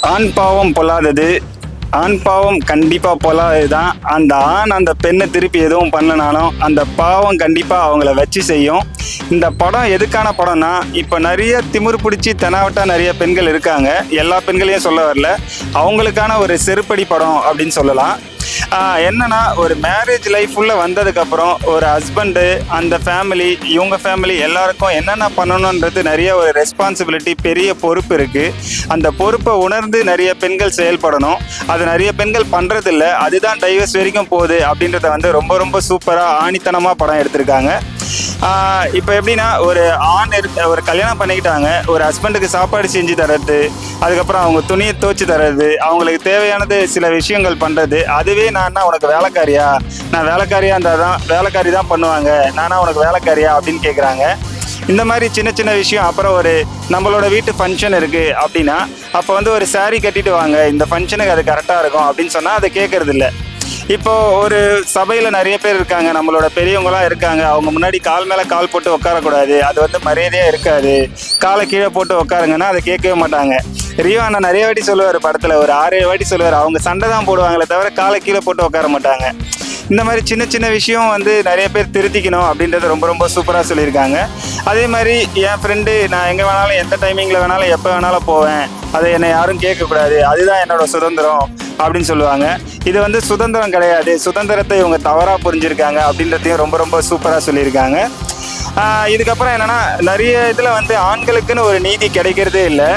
ஆண் பாவம் பொல்லாதது. ஆண் பாவம் கண்டிப்பா பொல்லாதது தான். அந்த ஆண் அந்த பெண்ணை திருப்பி எதுவும் பண்ணனாலும் அந்த பாவம் கண்டிப்பா அவங்கள வச்சு செய்யும். இந்த படம் எதுக்கான படம்னா, இப்போ நிறைய திமிரு பிடிச்சி தெனாவட்டா நிறைய பெண்கள் இருக்காங்க. எல்லா பெண்களையும் சொல்ல வரல, அவங்களுக்கான ஒரு செருப்படி படம் அப்படின்னு சொல்லலாம். என்னன்னா, ஒரு மேரேஜ் லைஃப்ல வந்ததுக்கப்புறம் ஒரு ஹஸ்பண்டு, அந்த ஃபேமிலி, இவங்க ஃபேமிலி எல்லாருக்கும் என்னென்ன பண்ணணுன்றது நிறைய ஒரு ரெஸ்பான்சிபிலிட்டி, பெரிய பொறுப்பு இருக்குது. அந்த பொறுப்பை உணர்ந்து நிறைய பெண்கள் செயல்படணும். அது நிறைய பெண்கள் பண்ணுறதில்ல, அதுதான் டைவர்ஸ் வரைக்கும் போகுது அப்படின்றத வந்து ரொம்ப ரொம்ப சூப்பராக ஆணித்தனமாக படம் எடுத்திருக்காங்க. இப்போ எப்படின்னா, ஒரு ஒரு கல்யாணம் பண்ணிக்கிட்டாங்க, ஒரு ஹஸ்பண்டுக்கு சாப்பாடு செஞ்சு தர்றது, அதுக்கப்புறம் அவங்க துணியை துவைச்சி தர்றது, அவங்களுக்கு தேவையானது சில விஷயங்கள் பண்ணுறது. அதுவே நான் உனக்கு வேலைக்காரியா, நான் வேலைக்காரியா இருந்தால் தான் வேலைக்காரி தான் பண்ணுவாங்க, நானா உனக்கு வேலைக்காரியா அப்படின்னு கேட்குறாங்க. இந்த மாதிரி சின்ன சின்ன விஷயம். அப்புறம் ஒரு நம்மளோட வீட்டு ஃபங்க்ஷன் இருக்குது அப்படின்னா, அப்போ வந்து ஒரு சாரீ கட்டிட்டு வாங்க, இந்த ஃபங்க்ஷனுக்கு அது கரெக்டாக இருக்கும் அப்படின்னு சொன்னால் அதை கேட்கறது இல்லை. இப்போ ஒரு சபையில் நிறைய பேர் இருக்காங்க, நம்மளோட பெரியவங்களாம் இருக்காங்க, அவங்க முன்னாடி கால் மேலே கால் போட்டு உட்காரக்கூடாது, அது வந்து மரியாதையாக இருக்காது, காலை கீழே போட்டு உட்காருங்கன்னா அதை கேட்கவே மாட்டாங்க. ரியோ அண்ணா நிறைய வாட்டி சொல்லுவார் படத்தில், ஒரு 6-7 வாட்டி சொல்லுவார், அவங்க சண்டை தான் போடுவாங்களே தவிர காலை கீழே போட்டு உட்கார மாட்டாங்க. இந்த மாதிரி சின்ன சின்ன விஷயம் வந்து நிறைய பேர் திருத்திக்கணும் அப்படின்றது ரொம்ப ரொம்ப சூப்பராக சொல்லியிருக்காங்க. அதே மாதிரி என் ஃப்ரெண்டு, நான் எங்கே வேணாலும் எந்த டைமிங்கில் வேணாலும் எப்போ வேணாலும் போவேன், அதை என்னை யாரும் கேட்கக்கூடாது, அதுதான் என்னோட சுதந்திரம் அப்படின்னு சொல்லுவாங்க. இது வந்து சுதந்திரம் கிடையாது, சுதந்திரத்தை இவங்க தவறாக புரிஞ்சிருக்காங்க அப்படின்றதையும் ரொம்ப ரொம்ப சூப்பராக சொல்லியிருக்காங்க. இதுக்கப்புறம் என்னென்னா, நிறைய இதில் வந்து ஆண்களுக்குன்னு ஒரு நீதி கிடைக்கிறதே இல்லை.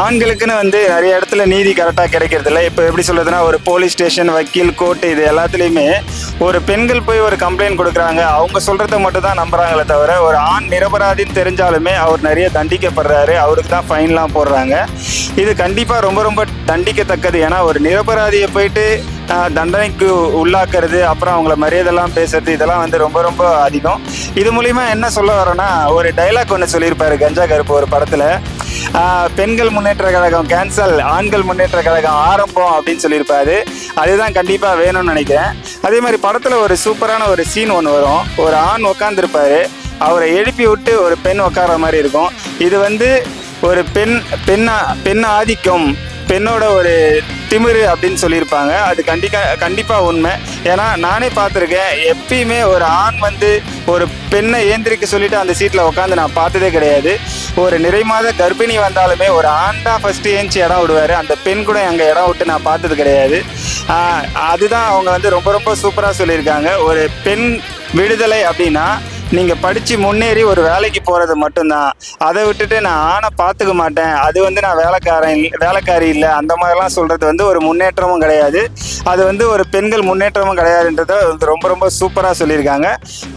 ஆண்களுக்குன்னு வந்து நிறைய இடத்துல நீதி கரெக்டாக கிடைக்கிறது இல்லை. இப்போ எப்படி சொல்றதுன்னா, ஒரு போலீஸ் ஸ்டேஷன், வக்கீல், கோர்ட்டு, இது எல்லாத்துலேயுமே ஒரு பெண்கள் போய் ஒரு கம்ப்ளைண்ட் கொடுக்குறாங்க, அவங்க சொல்கிறத மட்டும் தான் நம்புகிறாங்களே தவிர, ஒரு ஆண் நிரபராதின்னு தெரிஞ்சாலுமே அவர் நிறைய தண்டிக்கப்படுறாரு, அவருக்கு தான் ஃபைன்லாம் போடுறாங்க. இது கண்டிப்பாக ரொம்ப ரொம்ப தண்டிக்கத்தக்கது. ஏன்னா ஒரு நிரபராதியை போயிட்டு தண்டனைக்கு உள்ளாக்குறது, அப்புறம் அவங்கள மரியாதைலாம் பேசுறது, இதெல்லாம் வந்து ரொம்ப ரொம்ப அதிகம். இது மூலிமா என்ன சொல்ல வரோன்னா, ஒரு டைலாக் ஒன்று சொல்லியிருப்பாரு கஞ்சா கருப்பு ஒரு படத்தில், பெண்கள் முன்னேற்ற கழகம் கேன்சல், ஆண்கள் முன்னேற்ற கழகம் ஆரம்பம் அப்படின்னு சொல்லியிருப்பாரு. அதுதான் கண்டிப்பாக வேணும்னு நினைக்கிறேன். அதே மாதிரி படத்தில் ஒரு சூப்பரான ஒரு சீன் ஒன்று வரும். ஒரு ஆண் உட்காந்துருப்பாரு, அவரை எழுப்பி விட்டு ஒரு பெண் உட்கார்ற மாதிரி இருக்கும். இது வந்து ஒரு பெண் ஆதிக்கம், பெண்ணோட ஒரு திமிரு அப்படின்னு சொல்லியிருப்பாங்க. அது கண்டிப்பாக உண்மை. ஏன்னா நானே பார்த்துருக்கேன், எப்பயுமே ஒரு ஆண் வந்து ஒரு பெண்ணை ஏந்திரிக்க சொல்லிட்டு அந்த சீட்டில் உட்காந்து நான் பார்த்ததே கிடையாது. ஒரு நிறைமாத கர்ப்பிணி வந்தாலுமே ஒரு ஆண் தான் ஃபஸ்ட்டு ஏஞ்சி இடம் விடுவார், அந்த பெண் கூட அங்கே இடம் விட்டு நான் பார்த்தது கிடையாது. அதுதான் அவங்க வந்து ரொம்ப ரொம்ப சூப்பராக சொல்லியிருக்காங்க. ஒரு பெண் விடுதலை அப்படின்னா நீங்கள் படித்து முன்னேறி ஒரு வேலைக்கு போகிறது மட்டும்தான். அதை விட்டுட்டு நான் ஆணை பார்த்துக்க மாட்டேன், அது வந்து நான் வேலைக்காரி இல்லை, அந்த மாதிரிலாம் சொல்கிறது வந்து ஒரு முன்னேற்றமும் கிடையாது. அது வந்து ஒரு பெண்கள் முன்னேற்றமும் கிடையாதுன்றதை வந்து ரொம்ப ரொம்ப சூப்பராக சொல்லியிருக்காங்க.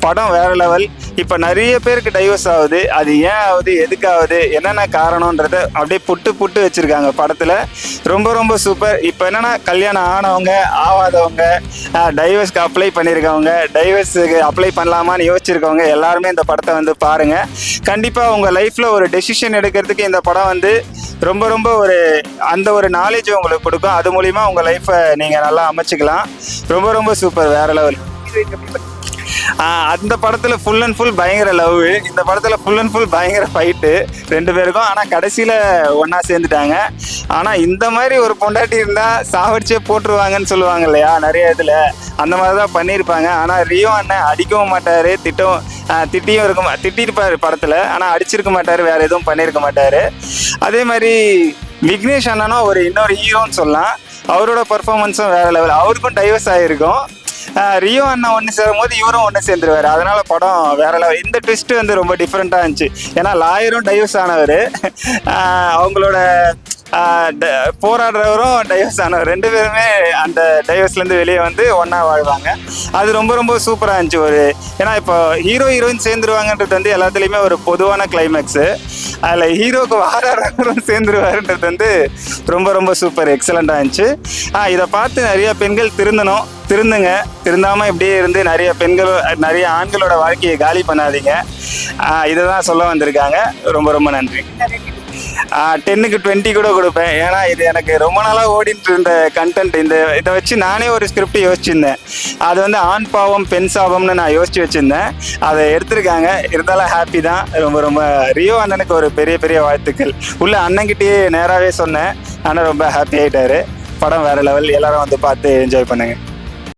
படம் வேறு லெவல். இப்போ நிறைய பேருக்கு டைவர்ஸ் ஆகுது, அது ஏன் ஆகுது, எதுக்காகுது, என்னென்ன காரணன்றதை அப்படியே புட்டு வச்சுருக்காங்க படத்தில். ரொம்ப ரொம்ப சூப்பர். இப்போ என்னென்னா, கல்யாணம் ஆனவங்க, ஆகாதவங்க, டைவர்ஸ்க்கு அப்ளை பண்ணியிருக்கவங்க, டைவர்ஸுக்கு அப்ளை பண்ணலாமான்னு யோசிச்சிருக்கவங்க எல்லாருமே இந்த படத்தை வந்து பாருங்க. கண்டிப்பா உங்க லைஃப்ல ஒரு டெசிஷன் எடுக்கிறதுக்கு இந்த படம் வந்து ரொம்ப ரொம்ப அந்த ஒரு நாலேஜ் உங்களுக்கு கொடுக்கும். அது மூலியமா உங்க லைஃப்பை நீங்க நல்லா அமைச்சுக்கலாம். ரொம்ப ரொம்ப சூப்பர், வேற லெவல். அந்த படத்துல ஃபுல் அண்ட் ஃபுல் பயங்கர லவ், இந்த படத்துல ஃபுல் அண்ட் ஃபுல் பயங்கர ஃபைட்டு ரெண்டு பேருக்கும். ஆனா கடைசியில ஒன்னா சேர்ந்துட்டாங்க. ஆனா இந்த மாதிரி ஒரு பொண்டாட்டி இருந்தா சாவடிச்சே போட்டுருவாங்கன்னு சொல்லுவாங்க இல்லையா நிறைய இதுல, அந்த மாதிரிதான் பண்ணியிருப்பாங்க. ஆனா ரியோ அண்ணன் அடிக்கவும் மாட்டாரு, திட்டிருப்பாரு படத்துல, ஆனா அடிச்சிருக்க மாட்டாரு, வேற எதுவும் பண்ணியிருக்க மாட்டாரு. அதே மாதிரி விக்னேஷ் அண்ணனும் இன்னொரு ஹீரோன்னு சொல்லலாம். அவரோட பர்ஃபார்மன்ஸும் வேற லெவல். அவருக்கும் டைவர்ஸ் ஆகிருக்கும். ரியோ அண்ணா ஒன்று சேரும் போது இவரும் ஒன்று சேர்ந்துருவார். அதனால படம் வேற லெவல். இந்த ட்விஸ்ட் வந்து ரொம்ப டிஃப்ரெண்ட்டாக இருந்துச்சு. ஏன்னா லாயரும் டைவர்ஸ் ஆனவர், அவங்களோட போராடுறவரும் டைவர்ஸ் ஆனவர், ரெண்டு பேருமே அந்த டைவர்ஸ்லேருந்து வெளியே வந்து ஒன்றா வாழ்வாங்க. அது ரொம்ப ரொம்ப சூப்பராக இருந்துச்சு. ஏன்னா இப்போ ஹீரோயின் சேர்ந்துருவாங்கன்றது வந்து எல்லாத்துலேயுமே ஒரு பொதுவான கிளைமேக்ஸு. அதில் ஹீரோக்கு வாரவரும் சேர்ந்துருவாருன்றது வந்து ரொம்ப ரொம்ப சூப்பர், எக்ஸலண்ட்டாக இருந்துச்சு. இதை பார்த்து நிறைய பெண்கள் திருந்துங்க. திருந்தாமல் இப்படியே இருந்து நிறைய ஆண்களோட வாழ்க்கையை காலி பண்ணாதீங்க. இதை தான் சொல்ல வந்திருக்காங்க. ரொம்ப ரொம்ப நன்றி. 10க்கு 20 கூட கொடுப்பேன். ஏன்னா இது எனக்கு ரொம்ப நாளாக ஓடிட்டு இருந்த கண்டென்ட். இதை வச்சு நானே ஒரு ஸ்கிரிப்ட் யோசிச்சிருந்தேன். அது வந்து ஆண் பாவம் பெண் சாபம்னு நான் யோசிச்சு வச்சிருந்தேன். அதை எடுத்திருக்காங்க. இருந்தாலும் ஹாப்பி தான். ரொம்ப ரொம்ப ரியோ அண்ணனுக்கு ஒரு பெரிய பெரிய வாழ்த்துக்கள். உள்ள அண்ணன்கிட்டயே நேராகவே சொன்னேன். அண்ணன் ரொம்ப ஹாப்பி ஆகிட்டாரு. படம் வேற லெவல். எல்லாரும் வந்து பார்த்து என்ஜாய் பண்ணுங்க.